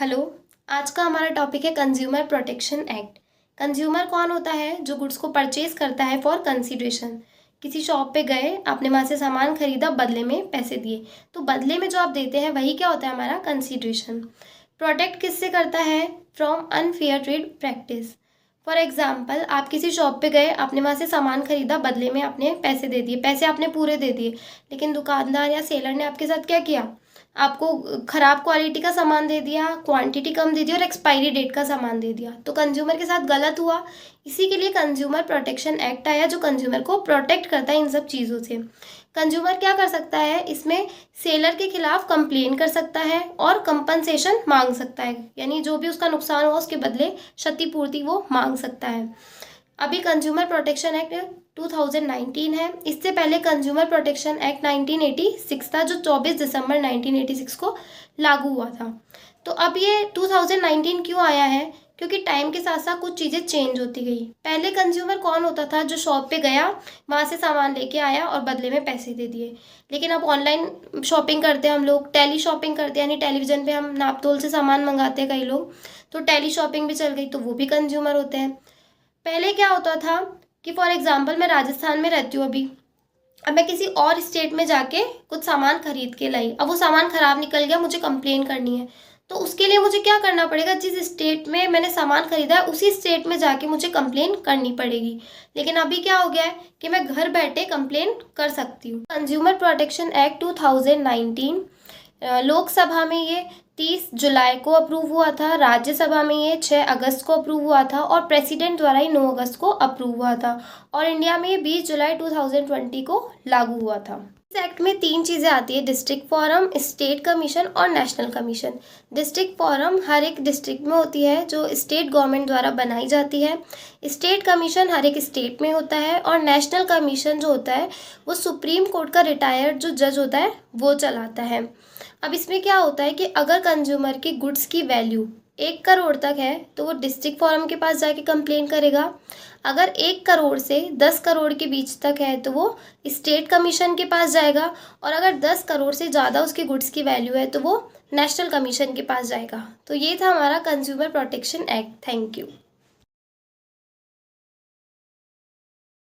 Hello. आज का हमारा टॉपिक है कंज्यूमर प्रोटेक्शन एक्ट। कंज्यूमर कौन होता है? जो गुड्स को परचेज करता है फॉर कंसिडरेशन। किसी शॉप पे गए, आपने वहाँ से सामान खरीदा, बदले में पैसे दिए, तो बदले में जो आप देते हैं वही क्या होता है? हमारा कंसिडरेशन। प्रोटेक्ट किससे करता है? From unfair trade practice. For example, आप किसी शॉप पे गए, आपने वहाँ से सामान खरीदा, बदले में आपने पैसे दे दिए, पैसे आपने पूरे दे दिए, लेकिन दुकानदार या सेलर ने आपके साथ क्या किया? आपको खराब क्वालिटी का सामान दे दिया, क्वांटिटी कम दे दी और एक्सपायरी डेट का सामान दे दिया, तो कंज्यूमर के साथ गलत हुआ। इसी के लिए कंज्यूमर प्रोटेक्शन एक्ट आया, जो कंज्यूमर को प्रोटेक्ट करता है इन सब चीज़ों से। कंज्यूमर क्या कर सकता है इसमें? सेलर के खिलाफ कंप्लेन कर सकता है और कंपनसेशन मांग सकता है, यानी जो भी उसका नुकसान हुआ उसके बदले क्षतिपूर्ति वो मांग सकता है। अभी कंज्यूमर प्रोटेक्शन एक्ट 2019 है। इससे पहले कंज्यूमर प्रोटेक्शन एक्ट 1986 था, जो 24 दिसंबर 1986 को लागू हुआ था। तो अब ये 2019 क्यों आया है? क्योंकि टाइम के साथ साथ कुछ चीज़ें चेंज होती गई। पहले कंज्यूमर कौन होता था? जो शॉप पे गया, वहाँ से सामान लेके आया और बदले में पैसे दे दिए। लेकिन अब ऑनलाइन शॉपिंग करते हैं हम लोग, टेली शॉपिंग करते हैं, यानी टेलीविज़न पे हम नाप तोल से सामान मंगाते हैं कई लोग, तो टेली शॉपिंग भी चल गई, तो वो भी कंज्यूमर होते हैं। पहले क्या होता था कि फॉर एग्जाम्पल मैं राजस्थान में रहती हूँ अभी, अब मैं किसी और स्टेट में जाके कुछ सामान खरीद के लाई, अब वो सामान खराब निकल गया, मुझे कंप्लेन करनी है, तो उसके लिए मुझे क्या करना पड़ेगा? जिस स्टेट में मैंने सामान खरीदा है उसी स्टेट में जाके मुझे कंप्लेन करनी पड़ेगी। लेकिन अभी क्या हो गया है कि मैं घर बैठे कंप्लेन कर सकती हूँ। कंज्यूमर प्रोटेक्शन एक्ट 2019 लोकसभा में ये 30 जुलाई को अप्रूव हुआ था, राज्यसभा में ये 6 अगस्त को अप्रूव हुआ था और प्रेसिडेंट द्वारा ही 9 अगस्त को अप्रूव हुआ था, और इंडिया में ये 20 जुलाई 2020 को लागू हुआ था। इस एक्ट में 3 चीज़ें आती है: डिस्ट्रिक्ट फोरम, स्टेट कमीशन और नेशनल कमीशन। डिस्ट्रिक्ट फोरम हर एक डिस्ट्रिक्ट में होती है, जो स्टेट गवर्नमेंट द्वारा बनाई जाती है। स्टेट कमीशन हर एक स्टेट में होता है, और नेशनल कमीशन जो होता है वो सुप्रीम कोर्ट का रिटायर्ड जो जज होता है वो चलाता है। अब इसमें क्या होता है कि अगर कंज्यूमर की गुड्स की वैल्यू 1 करोड़ तक है तो वो डिस्ट्रिक्ट फोरम के पास जाके कंप्लेन करेगा। अगर 1 करोड़ से 10 करोड़ के बीच तक है तो वो स्टेट कमीशन के पास जाएगा, और अगर 10 करोड़ से ज़्यादा उसकी गुड्स की वैल्यू है तो वो नेशनल कमीशन के पास जाएगा। तो ये था हमारा consumer protection act. Thank you.